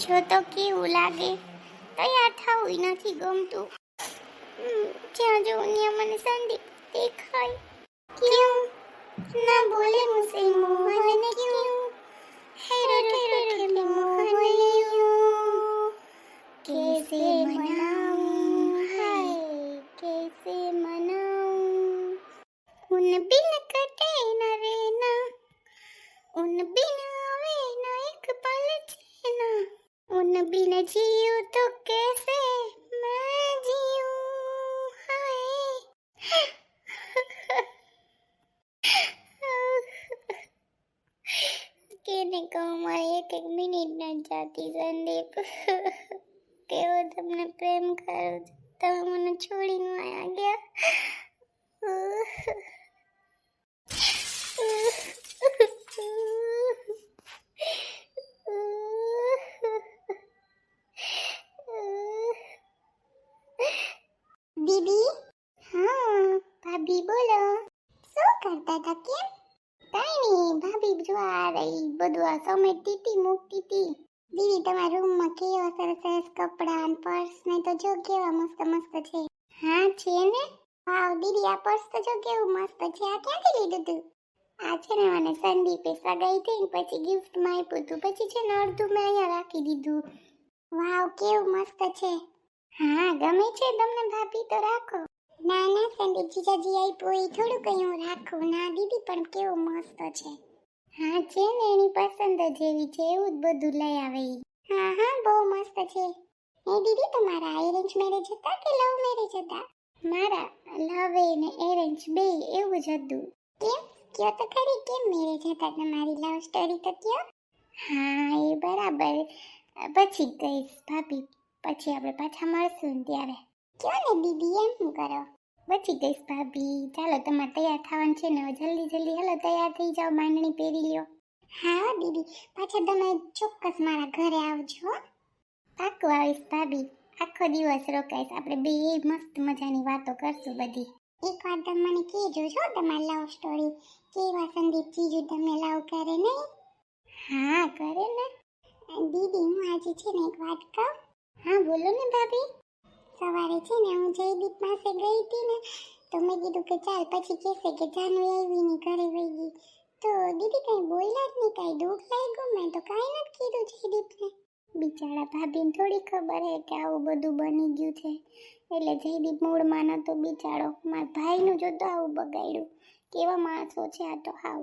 જો તો કેવું લાગે, તૈયાર થવું નથી ગમતું. જ્યાં જોઉં ત્યાં મને સંદીપ દેખાય. ક્યું ના બોલે મુझसे मोहन क्यों हैरत है मोहन यूं कैसे मनाऊं हाय कैसे मनाऊं उन बिन कटे न रहना उन बिन आवे न एक पल चैना उन बिन जियूं तो कैसे मैं जियूं हाय કેને કહું મારી એક મિનિટ ન જાતી સંદીપ. કેવો તમને પ્રેમ કરું છું, તમે મને છોડીને આયા ગયા. દીદી, હા ભાભી બોલો. શું કરતા હતા કેમ? કાઈ નહીં ભાભી, જો આ રહી બધું આ સમેટતી હતી મૂકતી હતી. દીદી તમારા રૂમમાં કેવા સરસ સરસ કપડા અને પર્સ ને તો જો કેવા મસ્ત મસ્ત છે. હા છે ને. વાવ દીદી, આ પર્સ તો જો કેવું મસ્ત છે. આ ક્યાંથી લીધું તું? આ છે ને મને સંદીપે સગાઈ થઈ ને પછી ગિફ્ટમાં આપ્યું હતું. પછી છે ને અડધું મેં અહીંયા રાખી દીધું. વાવ કેવું મસ્ત છે. હા ગમે છે તમને ભાભી તો રાખો. ના ના સંદીપ જીજાજી આપ્યું એ થોડું કઈ હું રાખું. ના દીદી પણ કેવું મસ્ત છે. હા છે ને એની પસંદ જ એવી છે, એવું જ બધું લઈ આવે ઈ. હા હા બહુ મસ્ત છે. એ દીદી તમારા એરેન્જ મેરેજ હતા કે લવ મેરેજ હતા? મારા લવ ને એરેન્જ બે એવું જ હતું. કેમ કયો તો ખરી, કેમ મેરેજ હતા તમારી? લવ સ્ટોરી તો કયો. હા એ બરાબર, પછી કહીશ ભાભી, પછી આપણે પાછા મળશું ને ત્યારે. કયો ને દીદી, એમ શું કરો? પછી કહીશ ભાભી. ચાલો તમારે તૈયાર થવાનું છે ને, જલ્દી જલ્દી હાલો તૈયાર થઈ જાઓ, માંડણી પહેરી લ્યો. હા દીદી, પાછા તમે ચોક્કસ મારા ઘરે આવજો. પાક્કું આવીશ ભાભી, આખો દિવસ રોકાઈશ. આપણે બે મસ્ત મજાની વાતો કરશું બધી. એક વાર તમે મને કહેજો છો તમારી લવ સ્ટોરી, કેવા સંદીપ જીજુ તમને લવ કરે નહીં? હા કરે ને. દીદી હું આજે છે ને એક વાત કહું? હા બોલો ને ભાભી. સવારે છે ને હું જયદીપ પાસે ગઈ હતી ને, તો મેં કીધું કે ચાલ, પછી કહેશે કે જાનુ આવી ની ઘરે વહી ગઈ. તો દીદી કઈ બોલ્યા જ નહીં, કઈ દુઃખ લાગ્યું? મેં તો કાંઈ નથી કીધું જયદીપને. બિચારા ભાભીને થોડી ખબર હે કે આવું બધું બની ગયું છે, એટલે જયદીપ મૂળમાં નતો બિચારો. મારા ભાઈનું જો તો આવું બગાડ્યું. કેવા માણસો છે આ તો હાવ.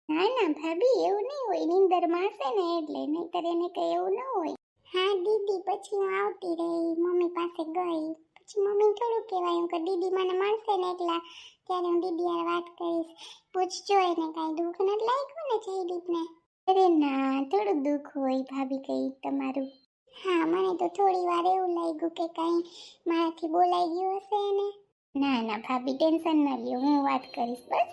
ના ના ભાભી એવું નહીં હોય, નીંદરમાં હશે ને એટલે, નહીંતર એને કઈ એવું ન હોય. હા દીદી, પછી હું આવતી રહી, મમ્મી પાસે ગઈ. પછી મમ્મી થોડું કહેવાયું કે દીદી મને મળશે ને એકલા, ત્યારે હું દીદી યાર વાત કરીશ. પૂછજો એને કાંઈ દુઃખ નથી લાગ્યું ને જયદીપને? અરે ના, થોડું દુઃખ હોય ભાભી કઈ તમારું. હા મને તો થોડી વાર એવું લાગ્યું કે કાંઈ મારાથી બોલાઈ ગયું હશે એને. ના ના ભાભી ટેન્શન ન લ્યો, હું વાત કરીશ બસ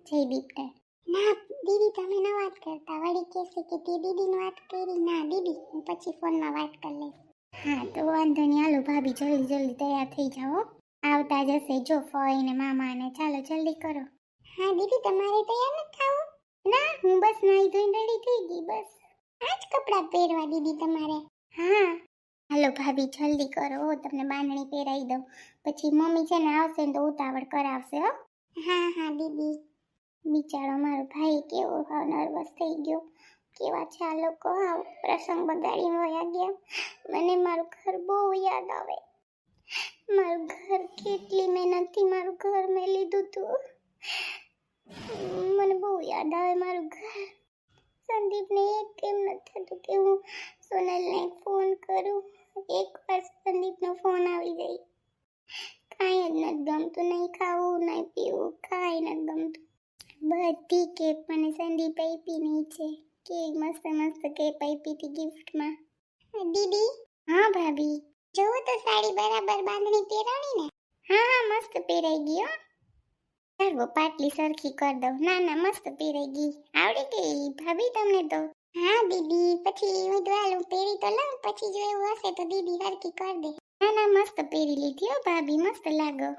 જયદીપને. ના દીદી તમે ન વાત કરતા, વળી કહેશે કે તે દીદીની વાત કરી. ના દીદી, હું પછી ફોનમાં વાત કરી લઈશ. હા તો વાંધો નહીં, હાલો ભાભી જલ્દી જલ્દી તૈયાર થઈ જાઓ. આવતા જશે જો ફઈ ને મામા ને, ચાલો જલ્દી કરો. હા દીદી તમારે તૈયાર નથી થવું? ના હું બસ નાઈ ધોઈને રેડી થઈ ગઈ, બસ આજ કપડાં પહેરવા દીદી તમારે? હા હાલો ભાભી જલ્દી કરો, તમને બાંધણી પહેરાવી દઉં. પછી મમ્મી છે ને આવશે ને તો ઉતાવળ કરાવશે હો. હા હા દીદી. બિચારો મારો ભાઈ કેવો હાવ નર્વસ થઈ ગયો. કેવા છે આ લોકો, હાવ પ્રસંગ બગાડીને વયા ગયા. મને મારું ઘર બહુ યાદ આવે. મારું ઘર, કેટલી મહેનતથી મારું ઘર મેં લીધું તું. મને બહુ યાદ આવે મારું ઘર. સંદીપને એક કેમ નથી થતું કે હું સોનલને ફોન કરું. એકવાર સંદીપનો ફોન આવી જાય, કાંઈ જ નથી ગમતું, નહીં ખાવું નહીં પીવું, કાંઈ નથી ગમતું. બધી કેપ મને સંદીપ આપી નહીં છે, કે મસ્ત મસ્ત કેપ આપી હતી ગિફ્ટમાં. દીદી. હા ભાભી. જોવો તો સાડી બરાબર બાંધણી પહેરાણી ને? હા હા મસ્ત પહેરાઈ ગઈ હો. ચાલો પાટલી સરખી કરી દઉં. ના ના મસ્ત પહેરાઈ ગઈ, આવડી ગઈ ભાભી તમને તો. હા દીદી, પછી હું પહેરી તો લઉં, પછી જો એવું હશે તો દીદી સરખી કરી દે. ના ના મસ્ત પહેરી લીધી હો ભાભી, મસ્ત લાગો.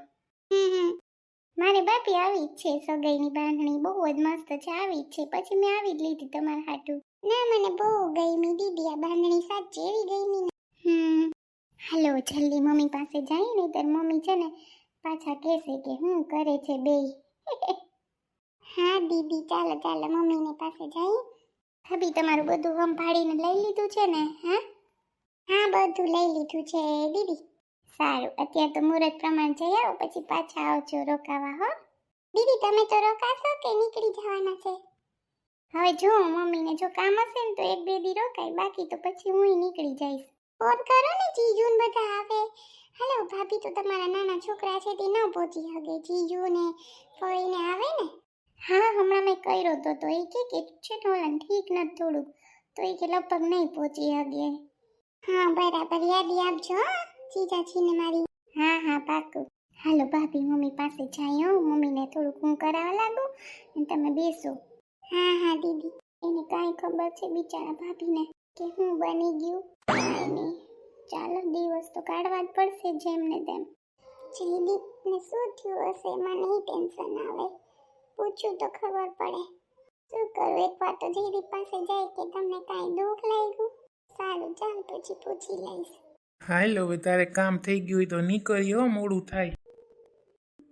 મારે ભાભી આવી જ છે, સગાઈની બાંધણી બહુ જ મસ્ત છે, આવી જ છે. પછી મેં આવી જ લીધી તમારા હાટું. ના મને બહુ ગમી દીદી, આ બાંધણી સાચી એવી ગમી ને. હાલો જલ્દી મમ્મી પાસે જાય ને, તાર મમ્મી છે ને પાછા કહેશે કે હું કરે છે બેય. હા દીદી ચાલો ચાલો મમ્મીને પાસે જાય. ભાભી તમારું બધું સંભાળીને લઈ લીધું છે ને? હા બધું લઈ લીધું છે દીદી. સારું, અત્યારે તો મુહૂર્ત પ્રમાણ જઈ આવો, પછી પાછા આવજો રોકાવા. હો દીદી તમે તો રોકાશો કે નીકળી જવાના છે? હવે જો મમ્મીને જો કામ હશે ને તો 1-2 દી રોકાય, બાકી તો પછી હું નીકળી જઈશ. ફોન કરો ને જીજુ ને બધા આવે. હાલો ભાભી તો તમારા નાના છોકરા છે તે ન પહોંચી શકે, જીજુ ને ફઈને આવે ને. હા હમણાં મેં કર્યો તો એ કે છે ઠોળાને ઠીક નથી થોડુંક, તો એ કે લગભગ નહીં પહોંચી શકે. હા બરાબર યાદી આપજો જીજાજીને મારી. હા પાકું. હાલો ભાભી મમ્મી પાસે જાય હો, મમ્મીને થોડુંક હું કરાવવા લાગુ અને તમે બેસો. હા દીદી. એને કાંઈ ખબર છે બિચારા ભાભીને કે હું બની ગયું? કાંઈ નહીં, ચાલો દિવસ તો કાઢવા જ પડશે જેમ ને તેમ. જયદીપને શું થયું હશે મને નહીં ટેન્શન આવે, પૂછ્યું તો ખબર પડે. શું કરું, એક વાર તો જયદીપ પાસે જાય કે તમને કાંઈ દુઃખ લાગ્યું? સારું ચાલ પછી પૂછી લઈશ. હાલ હવે તારે કામ થઈ ગયું હોય તો નીકળ્યો, મોડું થાય.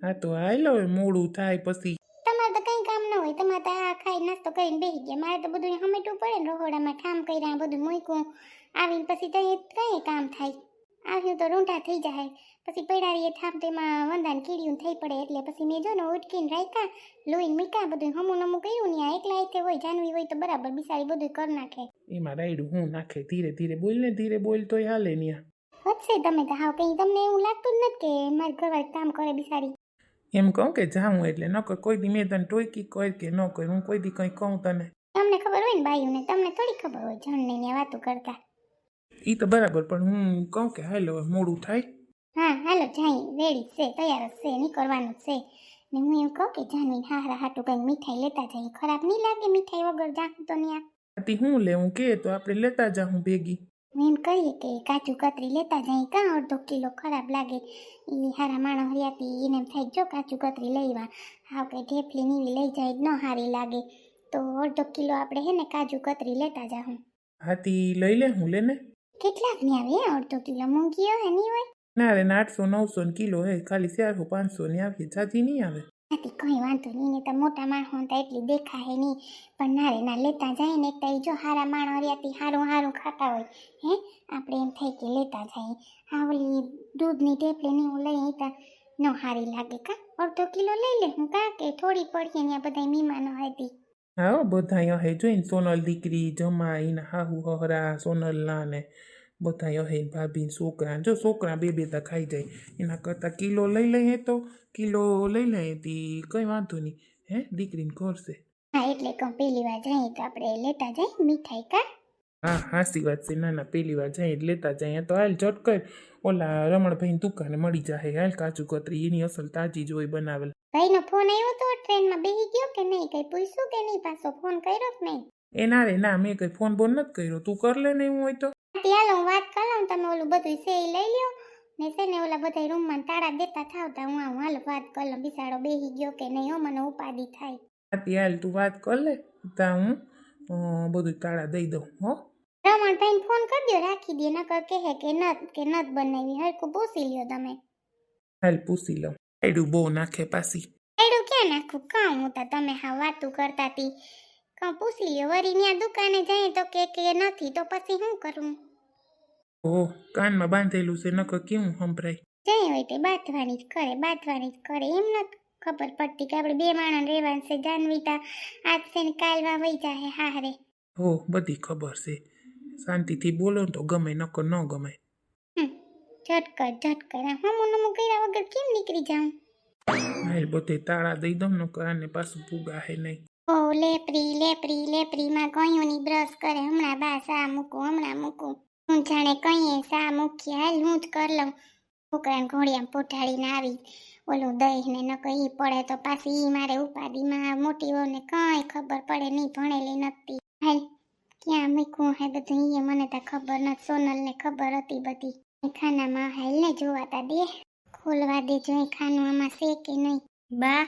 હા તો હાલ હવે મોડું થાય પછી. તમારે તો કઈ કામ ન હોય, તમારે તો આ ખાઈ નાસ્તો કરીને બેસી ગયા. મારે તો બધું હમેટવું પડે ને, રહોડામાં ઠામ કર્યા બધું મૂક્યું, આવીને પછી તો કઈ કામ થાય? આવ્યું તો રૂંઢા થઈ જાય, પછી પડારીએ ઠામ તેમાં વંદાને કીડ્યું થઈ પડે, એટલે પછી મેં જો ને ઉટકીને રાખ્યા, લોહીને મીકા બધું હમું નમું કર્યું ને. એકલા એકે હોય જાનવી હોય તો બરાબર બિસારી બધું કરી નાખે. એમાં રાયડું હું નાખે, ધીરે ધીરે બોલ ને, ધીરે બોલ તોય હાલે ને. હશે તમે તો હાવ કઈ તમને એવું લાગતું જ નથી કે મારી ઘરવાળી કામ કરે બિસારી. એમ કહું કે જાઉં એટલે ન કર, કોઈ દી મેં તને ટોયકી કર કે ન કર, હું કોઈ દી કંઈ કહું તને? તમને ખબર હોય ને બાયુને, તમને થોડી ખબર હોય જણને વાતો કરતા. એ તો બરાબર, પણ હું કહું કે હાલ હવે મોડું થાય. હા હાલો જાય, રેડી છે, તૈયાર જ છે, નીકળવાનું છે. ને હું એમ કહું કે જાનવી હારા હાટું કંઈક મીઠાઈ લેતા જઈએ, ખરાબ નહીં લાગે મીઠાઈ વગર જાઉં તો ત્યાં? આથી હું લેવું કે તો આપણે લેતા જાઉં ભેગી. હું એમ કહીએ કે કાજુ કતરી લેતા જઈએ, કાં 1/2 કિલો ખરાબ લાગે. એ હારા માણસ હરિયાતી એને એમ થાય જો કાજુ કતરી લેવા, હાવ કંઈ ઢેફલી નીવી લઈ જાય ન હારી લાગે, તો 1/2 કિલો આપણે હે ને કાજુ કતરી લેતા જાઉં. હાથી લઈ લે, હું લે ને. કેટલાક ની આવે 1/2 કિલો? મૂંગી હે નહીં હોય? ના રે, 800-900 કિલો હે, ખાલી 400-500 ની આવી, જાજી નહીં આવે. નથી કંઈ વાંધો નહીં, ને તો મોટા માણસો તો એટલી દેખાય નહીં, પણ ના રે ના લેતા જાય ને. એક જો હારા માણસ હરિયાતી હારું ખાતા હોય હે, આપણે એમ થાય કે લેતા જાય. આ ઓલી દૂધની ટેપલી ને હું લઈ તો ન હારી લાગે. કા 1/2 કિલો લઈ લે હું, કા કે થોડી પડીએ ને બધા મીમાનો હતી. હા બધા હે જોઈને, સોનલ દીકરી જમાઈ ને હાહુ હહરા સોનલના ને બધા હે, ભાભી છોકરા, જો છોકરા બે તા ખાઈ જાય, એના કરતાં કિલો લઈ લઈએ તો કિલો લઈ લઈએ તી કંઈ વાંધો નહીં હે, દીકરીને કરશે. હા એટલે કહું પહેલી વાર જઈએ તો આપણે લેતા જાય મીઠાઈ. કા હા હાસી વાત છે, ના પહેલી વાર જાય લેતા જાય તો હાલ ઝટ કર, ઓલા રમણભાઈની દુકાને મળી જાય, હાલ કાજુ કતરી એની અસલ તાજી જ હોય બનાવેલ. ભાઈનો ફોન આવ્યો તો ટ્રેનમાં બેસી ગયો કે નહીં, કઈ પૂછ્યું કે નહીં? પાછો ફોન કર્યો કે નહીં? એ ના રે ના, મેં કંઈ ફોન બોન નથી કર્યો, તું કર લે ને એવું હોય તો. ચાલો હું વાત કરી લઉં, તમે ઓલું બધું છે એ લઈ લ્યો ને, છે ને ઓલા બધા રૂમમાં તાળા દેતા થાવતા હું આવું. હાલો વાત કરી લઉં, બિસાડો બેસી ગયો કે નહીં, હો મને ઉપાધિ થાય. હાથી હાલ તું વાત કર લે, તા હું બધું તાળા દઈ દઉં. હો રમણભાઈને ફોન કરી દો, રાખી દે, નકર કહે કે નત બનાવી. હરખું પૂછી લ્યો તમે. હાલ પૂછી લઉં, એડું બહુ નાખે પાછી. એડું ક્યાં નાખું, કાં હું તા તમે હા વાતું કરતા તી, કાં પૂછી લ્યો. વરી ત્યાં દુકાને જાય તો કે નથી, તો પછી શું કરું? ઓહ કાનમાં બાંધેલું છે, નકર કેવું સંભળાય? જાય હોય તે બાંધવાની જ કરે, એમ નથી ખબર પડતી કે આપણે 2 માણસ રહેવાનું છે. જાનવીતા આજ છે ને કાલમાં વહી જાય હારે. હો બધી ખબર છે, શાંતિથી બોલો ને તો ગમે, નકર ન ગમે. ઝટકર હમું કર્યા વગર કેમ નીકળી જાઉં? હાલ બધે તાળા દઈ દઉં, નકર આને પાછું પૂગા હે નહીં. ઓ લેપરી માં ગયુંની બ્રશ કરે, હમણાં બા સા મૂકું. હું જાણે કહીએ સા મૂકી, હાલ હું જ કરી લઉં. છોકરાને ઘોડિયામાં પોટાડીને આવી, ઓલું દહીં ને ન કહી પડે તો પાછી ઈ મારે ઉપાધિમાં મોટી વહુને કંઈ ખબર પડે નહીં, ભણેલી નથી. હાલ ક્યાં મૂકું હે બધું, એ મને તો ખબર નથી, સોનલને ખબર હતી બધી. ખાનામાં હાલ ને જોવાતા દે, ખોલવા દે જો ખાનું આમાં છે કે નહીં. બા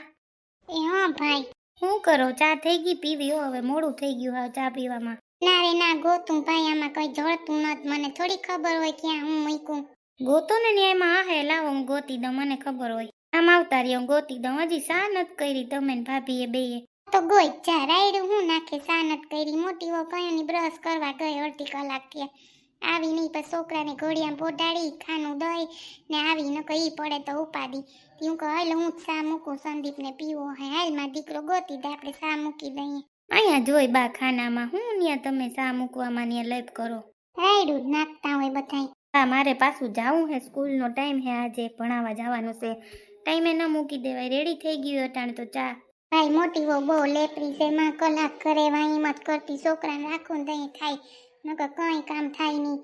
એ હા ભાઈ, શું કરો? ચા થઈ ગઈ પીવી? હવે મોડું થઈ ગયું હવે ચા પીવામાં. ના રે ના ગોતું ભાઈ, આમાં કઈ જળતું નથી, મને થોડી ખબર હોય ક્યાં હું મૂકું. ગોતો ને ન્યાયમાં આહે લાવો હું ગોતી દઉં, મને ખબર હોય. આમ આવતા રહ્યો હું ગોતી દઉં. હજી સા નથી કરી તમે ને ભાભીએ બેયે. તો ગોઈ જા, રાયડું હું નાખે સાનત કરી, મોટી વહુ કયોની બ્રશ કરવા ગઈ અડધી કલાક થયા. આવી નહીં પછી છોકરાને ઘોડિયામાં પોડાડી ખાનું દઈ ને આવી ન કઈ પડે તો ઉપાડી. હું કહું હાલ હું જ સા મૂકું, સંદીપને પીવો હે, હાલ માં દીકરો ગોતી દે, આપણે સા મૂકી દઈએ. અહીંયા જોઈ બા ખાનામાં હું ન્યા તમે સા મૂકવામાં ન્યા લેપ કરો. રાયડું જ નાખતા હોય બધાય. હા મારે પાછું જાવું હે, સ્કૂલનો ટાઈમ હે, આજે ભણાવવા જવાનું છે. ટાઈમે ન મૂકી દેવાય, રેડી થઈ ગયું અટાણે તો ચા. ભાઈ મોટી વહુ બહુ લેપરી છે, માં કલાક કરે વાઈ મત કરતી, છોકરાને રાખું ને દહીં થાય, નકર કઈ કામ થાય નહીં.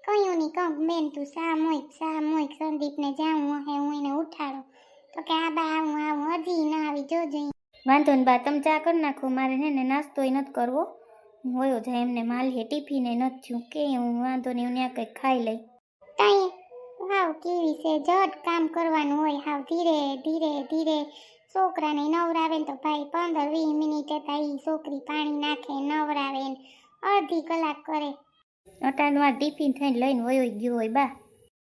કયું નહીં કહું બેન તું સા મોઈક સંદીપને જાઉં હે, હું એને ઉઠાડો તો કે આ બા આવું હજી ના આવી જોજો. વાંધો ને બા તમે ચા કરી નાખો, મારે હે ને નાસ્તોય નથી કરવો. હું વયો જાય એમને માલીએ ટિફિને નથી થયું કે હું વાંધો નહીં હું ત્યાં કંઈક ખાઈ લઈ. તઈ હાવ કેવી છે, જટ કામ કરવાનું હોય, હાવ ધીરે ધીરે ધીરે. છોકરાને નવરાવે ને તો ભાઈ 15-20 મિનિટે થાય, છોકરી પાણી નાખે નવરાવે ને અડધી કલાક કરે. અટાણમાં ટિફિન થઈને લઈને વયો ગયો હોય બા.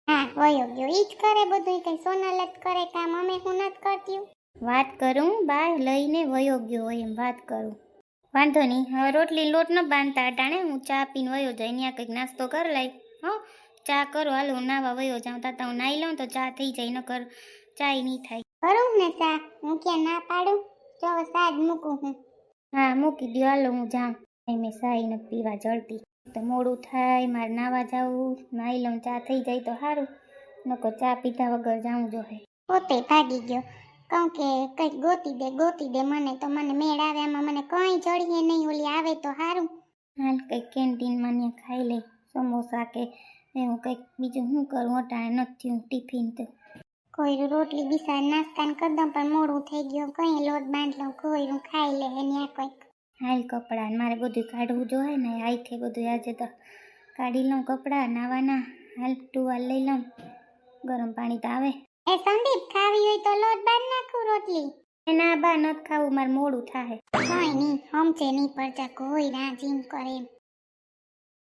હા વયો ગયો, ઈ જ કરે બધું, કઈ સોનલ જ કરે કામ, અમે હું નથી કરતી. વાત કરું બા લઈને વયો ગયો હોય એમ વાત કરું. વાંધો નહીં, હવે રોટલી લોટ ન બાંધતા અટાણે, હું ચા પીને વયો જાય, ત્યાં કંઈક નાસ્તો કરી લઈ. હો ચા કરો હાલો, હું નાવા વયો જાઉં, તાતા હું નાઈ લઉં તો ચા થઈ જાય, નકર ચાય નહીં થાય. કરું ને સા, હું ક્યાં ના પાડું, જો સાજ મૂકું હું. હા મૂકી દો હાલો હું જાઉં, મેં સાઈ નથી પીવા જડતી તો મોડું થાય, મારે નાવા જાવું, નાઈ લઉં ચા થઈ જાય તો સારું, નકર ચા પીધા વગર જાઉં જોહે. પોતે ભાગી ગયો, કહું કે કંઈક ગોતી દે મને, તો મને મેળ આવે, આમાં મને કંઈ જડીએ નહીં, ઓલી આવે તો સારું. હાલ કંઈક કેન્ટીનમાં ત્યાં ખાઈ લઈ, સમોસા કે એવું કંઈક બીજું શું કરું, અટાણે નથી થયું ટિફિન તો. કોઈ રોટલી બિસાર નાસ્તાને કરી દઉં પણ મોડું થઈ ગયું, કઈ લોટ બાંધ લઉં, કોઈનું ખાઈ લે ત્યાં કંઈક. હાલ કપડાં મારે બધું કાઢવું જોઈએ ને, આઈથી બધું આજે તો કાઢી લઉં કપડાં નાવાના. હાલ ટુવાલ લઈ લઉં, ગરમ પાણી તો આવે. એ સંદીપ ખાવી હોય તો લોટ બાંધ નાખું રોટલી. ના બા નથી ખાવું, મારે મોડું થાય. કઈ નહીં હમચે નહીં પડતા, કોઈ રાજીમ કરે એમ.